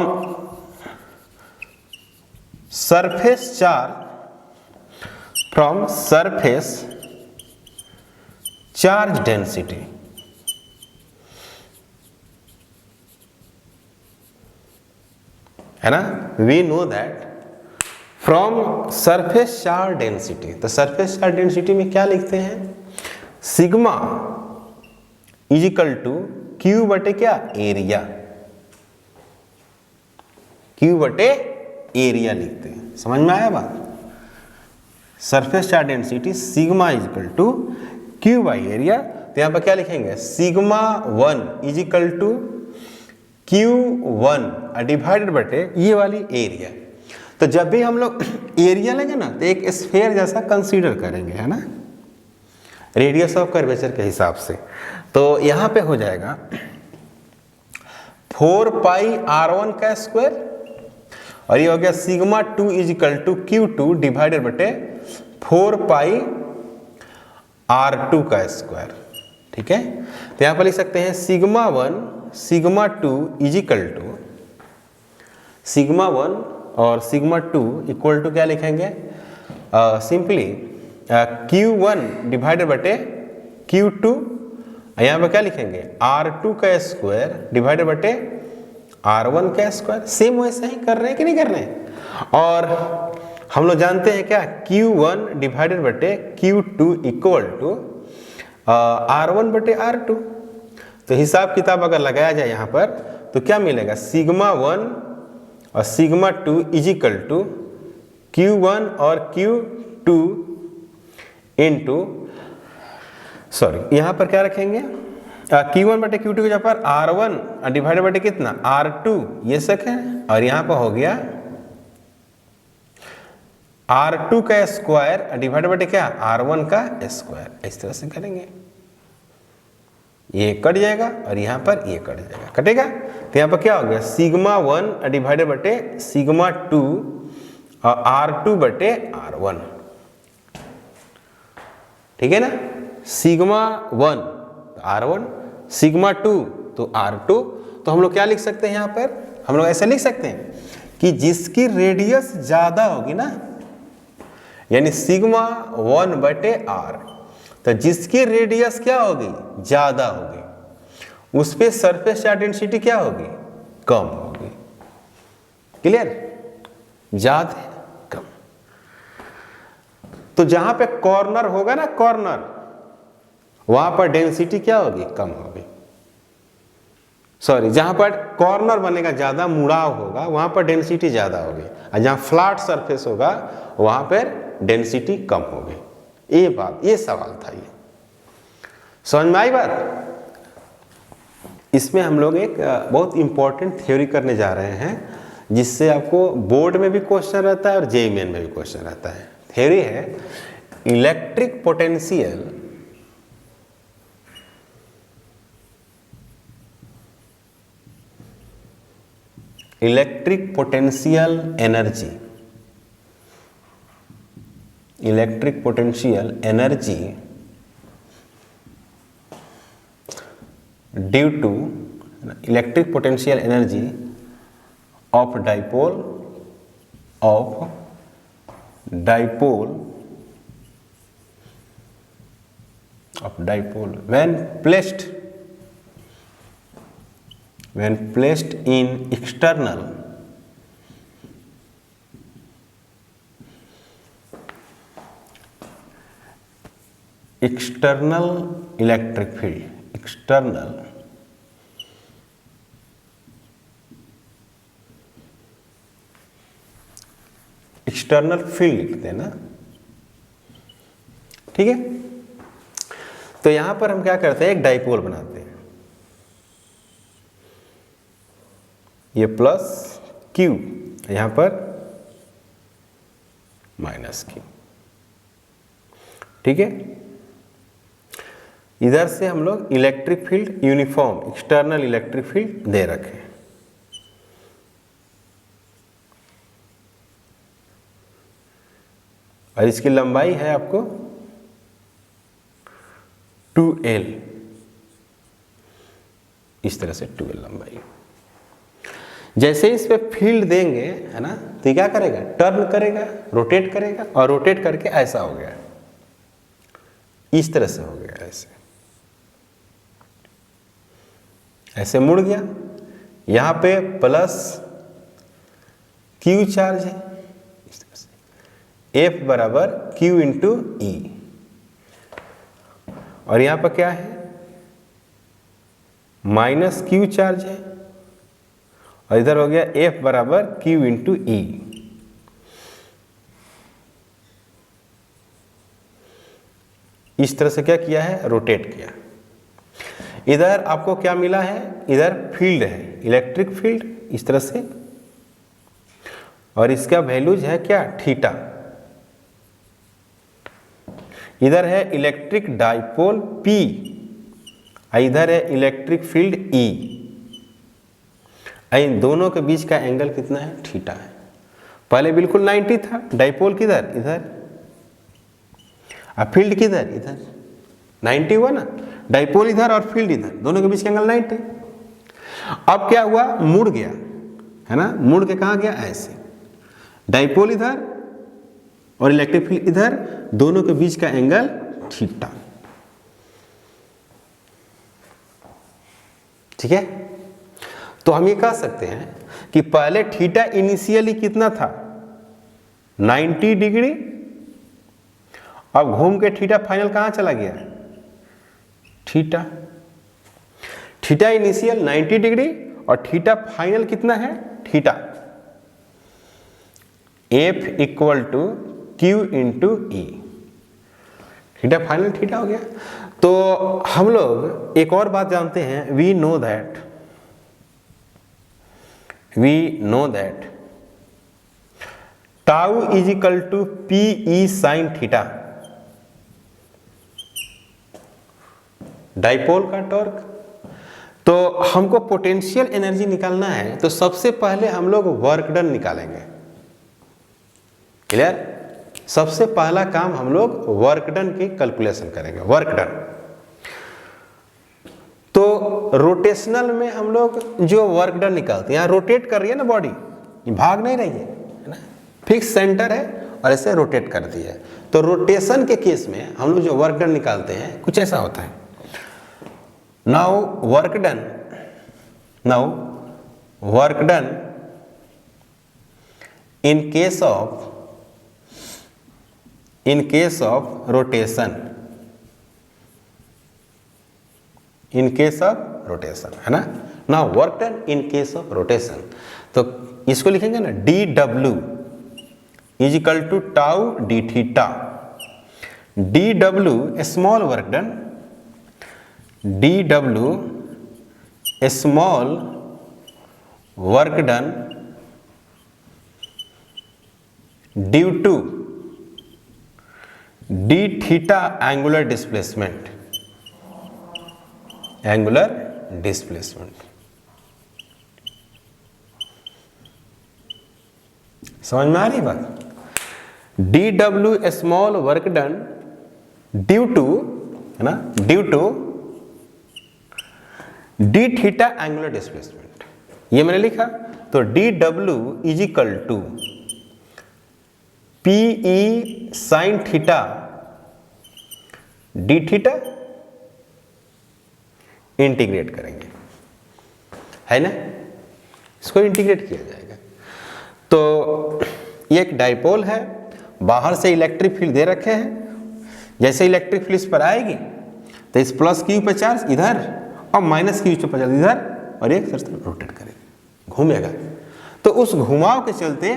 surface charge density, है ना। We know that from surface charge density, तो सरफेस चार्ज डेंसिटी में क्या लिखते हैं, sigma is equal to Q बटे क्या, एरिया, क्यू बटे एरिया लिखते हैं। समझ में आया बात। Surface charge density sigma is equal to Q by area. तो यहां पर क्या लिखेंगे, sigma 1 is equal to Q1 divided बटे ये वाली एरिया। तो जब भी हम लोग एरिया लेंगे ना तो एक स्फीयर जैसा कंसीडर करेंगे, है ना, रेडियस ऑफ कर्वेचर के हिसाब से। तो यहां पे हो जाएगा 4 पाई R1 का स्क्वायर, और ये हो गया sigma 2 is equal to Q2 divided बटे 4 पाई R2 का स्क्वायर। ठीक है, तो यहां पर लिख सकते हैं sigma 1 sigma 2 is equal to, sigma 1 और सिग्मा 2 इक्वल टू क्या लिखेंगे, सिंपली Q1 डिवाइडेड बटे Q2, यहाँ पर क्या लिखेंगे R2 का स्क्वायर डिवाइडेड बटे R1 का स्क्वायर। सेम वैसे ही कर रहे हैं कि नहीं कर रहे हैं। और हम लोग जानते हैं क्या, Q1 डिवाइडेड बटे Q2 इक्वल टू R1 बटे R2। तो हिसाब किताब अगर लगाया जाए यहाँ पर तो क्या मिलेगा, सिग्मा 1 और sigma 2 is equal to Q1 और Q2 इंटू, सॉरी यहाँ पर क्या रखेंगे, Q1 बटे Q2 के जगह पर R1 डिवाइडेड बटे कितना, R2, ये सक है। और यहाँ पर हो गया R2 का स्क्वायर डिवाइडेड बटे क्या, R1 का स्क्वायर। इस तरह से करेंगे, ये कट जाएगा और यहाँ पर ये कट जाएगा, कटेगा। तो यहाँ पर क्या हो गया, सिग्मा 1 डिवाइडेड बटे सिग्मा 2 और R2 बटे R1। ठीक है ना, सिग्मा 1 R1, सिग्मा 2 तो R2। तो हम लोग क्या लिख सकते हैं यहाँ पर, हम लोग ऐसे लिख सकते हैं कि जिसकी रेडियस ज्यादा होगी ना, यानी सिग्मा 1 बटे R, तो जिसकी रेडियस क्या होगी, ज्यादा होगी, उस पे सरफेस चार्ज डेंसिटी क्या होगी, कम होगी। क्लियर, ज्यादा कम। तो जहां पे कॉर्नर होगा ना, कॉर्नर, वहां पर डेंसिटी क्या होगी, कम होगी। सॉरी, जहां पर कॉर्नर बनेगा, ज्यादा मुड़ाव होगा, वहां पर डेंसिटी ज्यादा होगी, और जहां फ्लैट सरफेस होगा वहां पर डेंसिटी कम होगी। ये बात, ये सवाल था, ये समझ में आई बात। इसमें हम लोग एक बहुत इंपॉर्टेंट थ्योरी करने जा रहे हैं, जिससे आपको बोर्ड में भी क्वेश्चन रहता है और जेईई मेन में भी क्वेश्चन रहता है। थ्योरी है electric potential electric potential energy, electric potential energy due to electric potential energy of dipole when placed in external electric field, external field लिखते हैं ना, ठीक है। तो यहां पर हम क्या करते हैं, एक डाइपोल बनाते हैं, ये प्लस क्यू, यहां पर माइनस क्यू, ठीक है। इधर से हम लोग electric field uniform external electric field दे रखे हैं। और इसकी लंबाई है आपको 2L, इस तरह से 2L लंबाई। जैसे इस पे फील्ड देंगे, है ना, तो क्या करेगा, टर्न करेगा, रोटेट करेगा, और रोटेट करके ऐसा हो गया, इस तरह से हो गया, ऐसे मुड़ गया। यहां पे प्लस क्यू चार्ज है, इस तरह से F बराबर Q इंटू ई, और यहां पर क्या है, माइनस क्यू चार्ज है, और इधर हो गया F बराबर Q इंटू ई। इस तरह से क्या किया है, रोटेट किया। इधर आपको क्या मिला है, इधर फील्ड है, इलेक्ट्रिक फील्ड, इस तरह से, और इसका वैल्यूज है क्या, थीटा। इधर है इलेक्ट्रिक डाइपोल P, इधर है इलेक्ट्रिक फील्ड E, इन दोनों के बीच का एंगल कितना है, थीटा है। पहले बिल्कुल 90 था, डाइपोल किधर, इधर, अब फील्ड किधर, इधर, 90 हुआ ना, डाइपोल इधर और फील्ड इधर, दोनों के बीच का एंगल 90। अब क्या हुआ, मुड़ गया, है ना, मुड़ के कहाँ गया, ऐसे, डाइपोल इधर और इलेक्ट्रिक फील्ड इधर, दोनों के बीच का एंगल थीटा, ठीक है। तो हम ये कह सकते हैं कि पहले थीटा इनिशियली कितना था, 90 डिग्री, अब घूम के थीटा फाइनल कहां चला गया, थीटा। थीटा इनिशियल 90 डिग्री और थीटा फाइनल कितना है, theta. F equal to Q into E, theta final theta हो गया। तो हम लोग एक और बात जानते हैं, we know that tau is equal to P E sine theta, dipole का टॉर्क। तो हमको पोटेंशियल एनर्जी निकालना है, तो सबसे पहले हम लोग वर्क डन निकालेंगे, क्लियर। सबसे पहला काम हम लोग वर्क डन की कैलकुलेशन करेंगे, वर्क डन। तो रोटेशनल में हम लोग जो वर्क डन निकालते हैं, यहाँ रोटेट कर रही है ना बॉडी, भाग नहीं रही है ना, फिक्स सेंटर है और ऐसे रोटेट करती है। तो रोटेशन के केस में हम लोग जो वर्क डन निकालते हैं कुछ ऐसा होता है। Now work done in case of rotation, है ना। now work done in case of rotation, तो इसको लिखेंगे ना, dw is equal to tau D theta. dw small work done, dw small work done due to d theta angular displacement, समझ में आ रही बात? D W small work done due to, है ना, due to D theta angular displacement, ये मैंने लिखा। तो डी डब्ल्यू is equal to P E sine theta D theta, integrate करेंगे, है ना, इसको इंटीग्रेट किया जाएगा। तो ये एक डाइपोल है, बाहर से इलेक्ट्रिक फील्ड दे रखे हैं, जैसे इलेक्ट्रिक फील्ड इस पर आएगी तो इस प्लस क्यू पे चार्ज इधर और माइनस क्यू पे चार्ज इधर, और एक सर्कल रोटेट करेगा, घूमेगा। तो उस घुमाव के चलते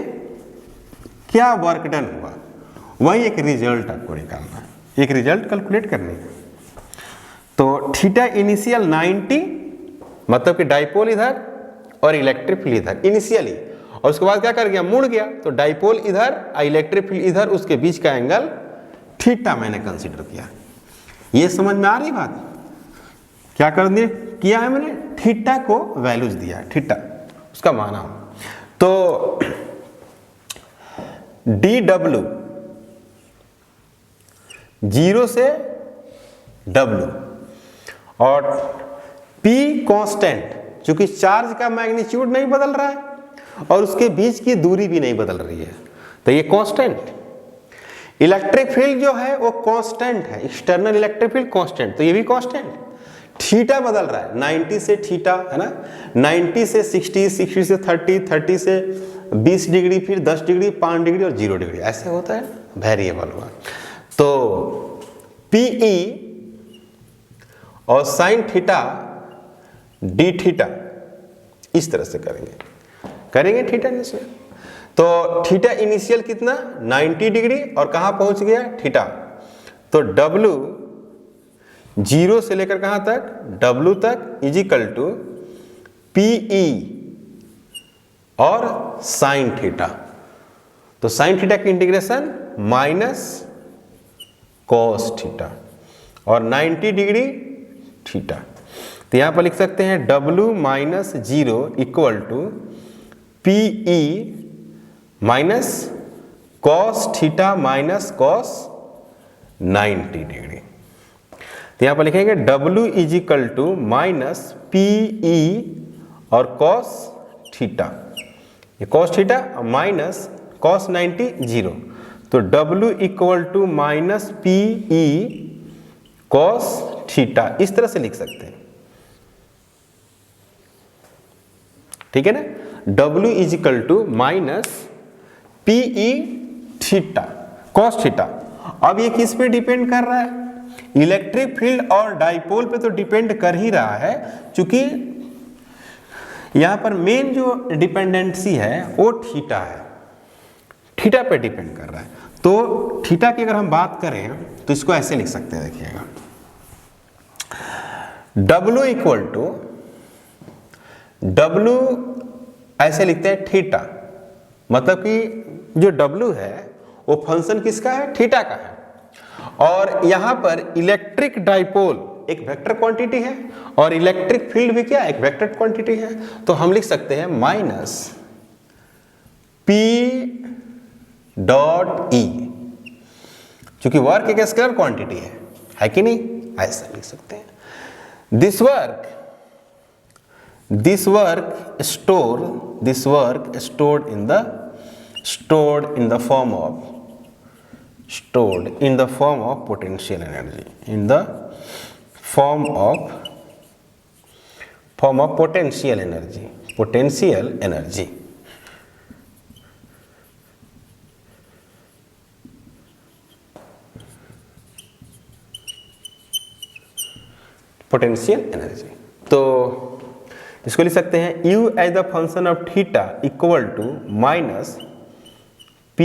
क्या वर्क डन हुआ, वही एक रिजल्ट आपको निकालना है, एक रिजल्ट कैलकुलेट करनी है। तो थीटा इनिशियल 90, मतलब कि डाइपोल इधर और इलेक्ट्रिक फील्ड इधर इनिशियली, और उसके बाद क्या कर गया, मुड़ गया। तो डाइपोल इधर और इलेक्ट्रिक फील्ड इधर, उसके बीच का एंगल थीटा मैंने कंसीडर किया। ये समझ में आ रही बात? क्या कर दिया किया है मैंने, थीटा को वैल्यूज दिया, थीटा उसका माना। तो डी डब्ल्यू 0 से W और P कांस्टेंट, चूंकि चार्ज का मैग्नीट्यूड नहीं बदल रहा है और उसके बीच की दूरी भी नहीं बदल रही है, तो ये कांस्टेंट। इलेक्ट्रिक फील्ड जो है वो कांस्टेंट है, एक्सटर्नल इलेक्ट्रिक फील्ड कांस्टेंट, तो ये भी कांस्टेंट। थीटा बदल रहा है, 90 से थीटा, है ना, 90 से 60, 60 से 30, 30 से 20 डिग्री, फिर 10 डिग्री, 5 डिग्री और 0 डिग्री, ऐसे होता है, वेरिएबल हुआ। तो PE और साइन थीटा डी थीटा इस तरह से करेंगे थीटा इनिशियल। तो थीटा इनिशियल कितना, 90 डिग्री, और कहां पहुंच गया, थीटा। तो W 0 से लेकर कहां तक, W तक, इज इक्वल टू PE और साइन थीटा। तो साइन थीटा की इंटीग्रेशन माइनस कॉस थीटा और 90 डिग्री थीटा। तो यहां पर लिख सकते हैं W minus 0 equal to PE minus cos theta minus cos 90 degree. तो यहां पर लिखेंगे W is equal to minus PE और कॉस थीटा, ये कॉस थीटा माइनस कॉस 90 0, तो W equal to minus PE cos theta, इस तरह से लिख सकते हैं, ठीक है ना। W is equal to minus PE theta cos theta. अब ये किस पे डिपेंड कर रहा है, इलेक्ट्रिक फील्ड और डाइपोल पे तो डिपेंड कर ही रहा है, क्योंकि यहां पर मेन जो डिपेंडेंसी है वो थीटा है, थीटा पे डिपेंड कर रहा है। तो थीटा की अगर हम बात करें तो इसको ऐसे लिख सकते हैं, देखिएगा, W इक्वल टू W ऐसे लिखते हैं थीटा, मतलब कि जो W है वो फंक्शन किसका है, थीटा का है। और यहां पर इलेक्ट्रिक डाइपोल एक वेक्टर क्वांटिटी है और इलेक्ट्रिक फील्ड भी क्या, एक वेक्टर क्वांटिटी है। तो हम लिख सकते हैं माइनस P डॉट E, क्योंकि वर्क एक स्केलर क्वांटिटी है कि नहीं, ऐसा लिख सकते हैं। This work stored in the form of potential energy, in the form of potential energy, तो इसको लिख सकते हैं U as the function of theta equal to minus P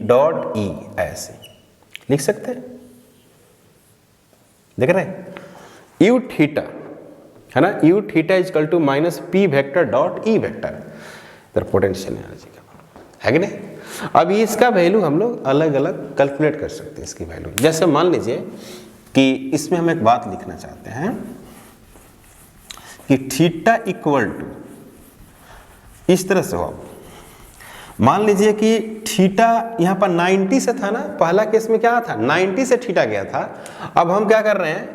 dot E, ऐसे लिख सकते हैं, देख रहे हैं, U थीटा है ना, U theta is equal to minus P vector dot E vector, इधर पोटेंशियल एनर्जी का है कि नहीं। अब इसका वैल्यू हम लोग अलग अलग कैलकुलेट कर सकते हैं, इसकी वैल्यू। जैसे मान लीजिए कि इसमें हम एक बात लिखना चाहते हैं कि थीटा इक्वल टू इस तरह से हो, मान लीजिए कि थीटा यहाँ पर 90 से था ना, पहला केस में क्या था 90 से थीटा गया था। अब हम क्या कर रहे हैं,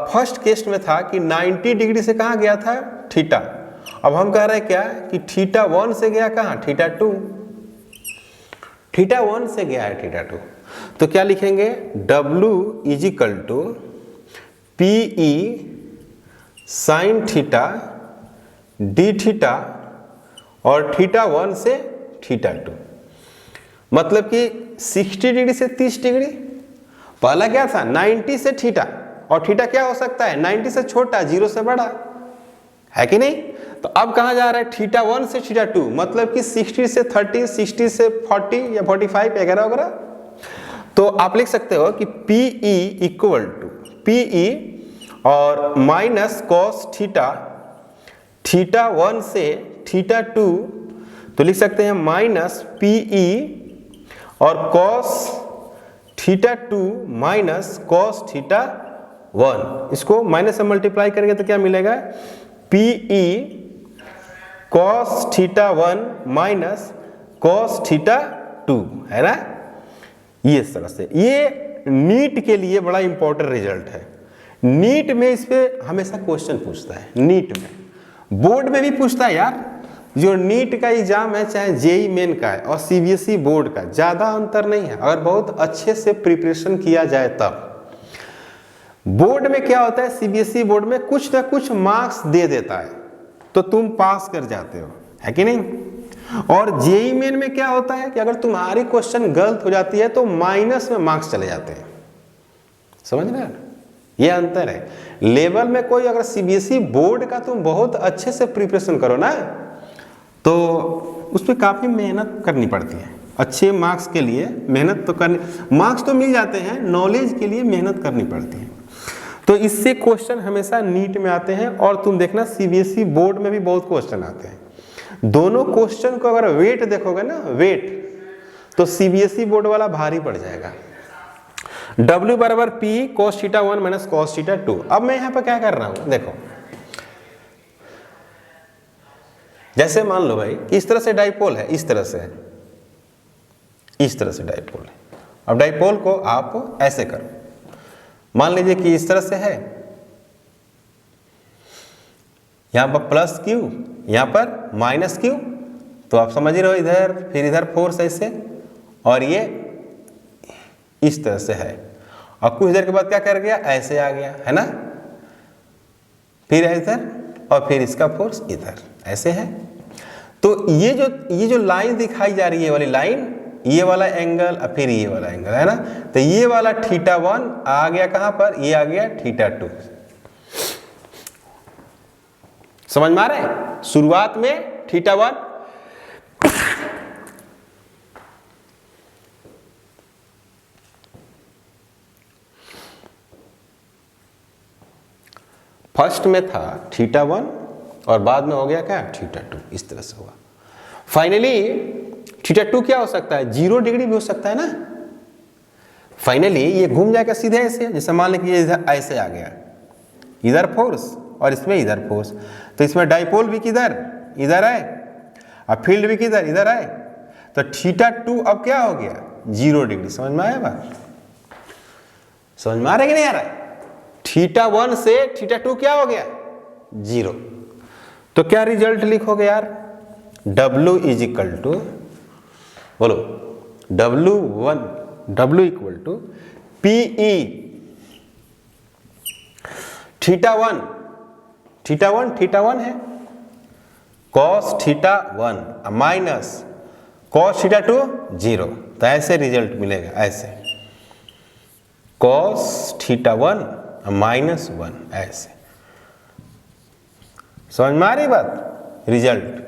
फर्स्ट केस में था कि 90 डिग्री से कहाँ गया था थीटा। अब हम कह रहे हैं क्या कि थीटा 1 से गया कहाँ थीटा 2, थीटा 1 से गया है थीटा 2। तो क्या लिखेंगे W is equal to P E sine theta D theta और थीटा 1 से थीटा 2, मतलब कि 60 डिग्री से 30 डिग्री। पहला क्या था 90 से थीटा, और थीटा क्या हो सकता है 90 से छोटा 0 से बड़ा, है कि नहीं। तो अब कहाँ जा रहा है थीटा 1 से थीटा 2, मतलब कि 60 से 30, 60 से 40 या 45 वगैरह वगैरह। तो आप लिख सकते हो कि P E equal to P E और माइनस कॉस थीटा, थीटा 1 से थीटा 2, तो लिख सकते हैं माइनस पी ई और cos theta 2 minus cos theta 1। इसको माइनस से मल्टीप्लाई करेंगे तो क्या मिलेगा P E cos theta 1 minus cos theta 2, है ना। ये इस तरह से, ये नीट के लिए बड़ा इंपॉर्टेंट रिजल्ट है। नीट में इस पे हमेशा क्वेश्चन पूछता है, नीट में, बोर्ड में भी पूछता है यार। जो नीट का एग्जाम है, चाहे जेई मेन का है और सीबीएसई बोर्ड का, ज़्यादा अंतर नहीं है अगर बहुत अच्छे से प्रिपरेशन किया जाए तब। बोर्ड में क्या होता है, सीबीएसई बोर्ड में कुछ ना कुछ मार्क्स दे देता है तो तुम पास कर जाते हो, है कि नहीं। और जेई मेन में क्या होता है कि अगर तुम्हारी क्वेश्चन गलत हो जाती है तो माइनस में मार्क्स चले जाते हैं, समझ रहे हो, ये अंतर है। लेवल में कोई अगर सीबीएसई बोर्ड का तुम बहुत अच्छे से प्रिपरेशन करो ना, तो उस पर काफ़ी मेहनत करनी पड़ती है। अच्छे मार्क्स के लिए मेहनत तो करनी, मार्क्स तो मिल जाते हैं, नॉलेज के लिए मेहनत करनी पड़ती है। तो इससे क्वेश्चन हमेशा नीट में आते हैं, और तुम देखना सीबीएसई बोर्ड में भी बहुत क्वेश्चन आते हैं। दोनों क्वेश्चन को अगर वेट देखोगे ना, वेट, तो सीबीएसई बोर्ड वाला भारी पड़ जाएगा। W बराबर P cos theta 1 minus cos theta 2। अब मैं यहाँ पर क्या कर रहा हूँ, देखो, जैसे मान लो भाई इस तरह से डाइपोल है, इस तरह से है, इस तरह से डाइपोल है। अब डाइपोल को आप ऐसे करो, मान लीजिए कि इस तरह से है, यहां पर प्लस क्यू, यहां पर माइनस क्यू, तो आप समझ ही रहो, इधर फिर इधर फोर्स ऐसे, और ये इस तरह से है, और कुछ देर के बाद क्या कर गया, ऐसे आ गया, है ना, फिर इधर, और फिर इसका फोर्स इधर ऐसे है। तो ये जो लाइन दिखाई जा रही है, वाली लाइन, ये वाला एंगल और फिर ये वाला एंगल, है ना। तो ये वाला थीटा 1 आ गया कहां पर, ये आ गया थीटा 2। समझ में आ रहा है, शुरुआत में थीटा 1, फर्स्ट में था थीटा 1 और बाद में हो गया क्या थीटा 2, इस तरह से हुआ। फाइनली थीटा 2 क्या हो सकता है, 0 डिग्री भी हो सकता है ना। फाइनली ये घूम जाएगा सीधे ऐसे, जैसे मान लें कि ये इधर ऐसे आ गया, इधर फोर्स और इसमें इधर फोर्स, तो इसमें डाइपोल भी किधर, इधर है, और फील्ड भी किधर, इधर है। तो थीटा 2 अब क्या हो गया 0 डिग्री। समझ में आया बात, समझ में आ रहा है कि नहीं आ रहा है। थीटा 1 से थीटा 2 क्या हो गया 0। तो क्या रिजल्ट लिखोगे यार, W इज इक्वल टू, बोलो, W equal to P E theta 1 है, cos theta 1 minus cos theta 2 0। तो ऐसे रिजल्ट मिलेगा, ऐसे कॉस थीटा 1 माइनस 1, ऐसे। समझ में आ रही बात, रिजल्ट।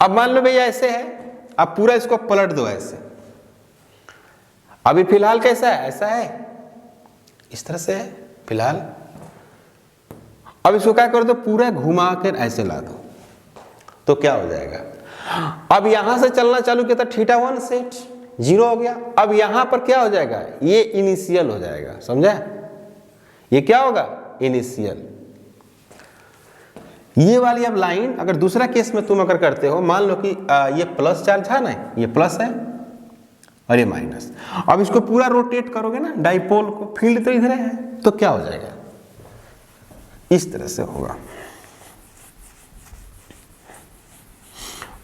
अब मान लो भैया ऐसे है, अब पूरा इसको पलट दो ऐसे। अभी फिलहाल कैसा है, ऐसा है, इस तरह से है फिलहाल। अब इसको क्या कर दो, पूरा घुमा कर ऐसे ला दो, तो क्या हो जाएगा। अब यहां से चलना चालू किया था, थीटा 1 से 0 हो गया। अब यहां पर क्या हो जाएगा, ये इनिशियल हो जाएगा, समझा। ये क्या होगा, इनिशियल। ये वाली अब लाइन अगर दूसरा केस में तुम अगर करते हो, मान लो कि ये प्लस चार्ज है ना, ये प्लस है और ये माइनस, अब इसको पूरा रोटेट करोगे ना डाइपोल को, फील्ड तो इधर है, तो क्या हो जाएगा, इस तरह से होगा।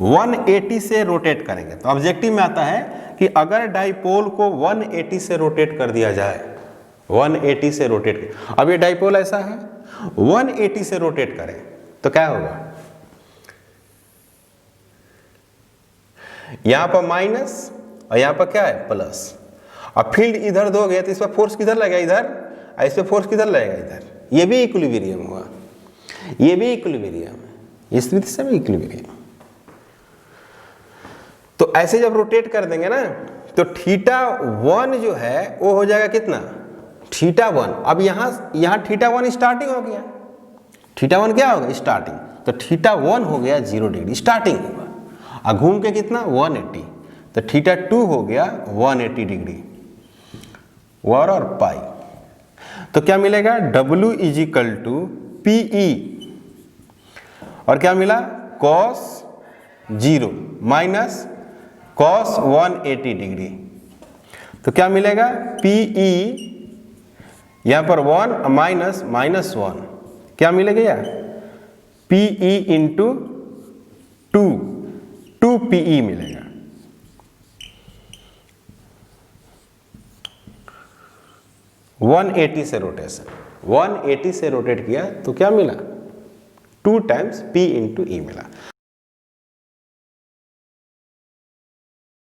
180 से रोटेट करेंगे तो ऑब्जेक्टिव में आता है कि अगर डाइपोल को 180 से रोटेट कर दिया जाए, 180 से रोटेट, अब ये डाइपोल ऐसा है, 180 से रोटेट करें तो क्या होगा, यहां पर माइनस और यहां पर क्या है प्लस, अब फील्ड इधर दोगे तो इस पर फोर्स किधर लगेगा, इधर, और इस पर फोर्स किधर लगेगा, इधर, ये भी इक्विलिब्रियम हुआ, ये भी इक्विलिब्रियम है, इस स्थिति से भी इक्विलिब्रियम। तो ऐसे जब रोटेट कर देंगे ना तो θ1 जो है वो हो जाएगा कितना, θ1, अब यहां θ1 स्टार्टिंग हो गया, θ1 क्या होगा स्टार्टिंग, तो θ1 हो गया 0 डिग्री स्टार्टिंग होगा, और घूम के कितना 180, तो θ2 हो गया 180 डिग्री, और पाई, तो क्या मिलेगा W = PE, और क्या मिला cos 0 माइनस cos 180 डिग्री, तो क्या मिलेगा PE, यहां पर 1 माइनस -1, क्या मिलेगा PE इंटू 2 PE मिलेगा। वन 180 से रोटेशन, 180 से रोटेट किया तो क्या मिला 2 टाइम्स P इंटू E मिला।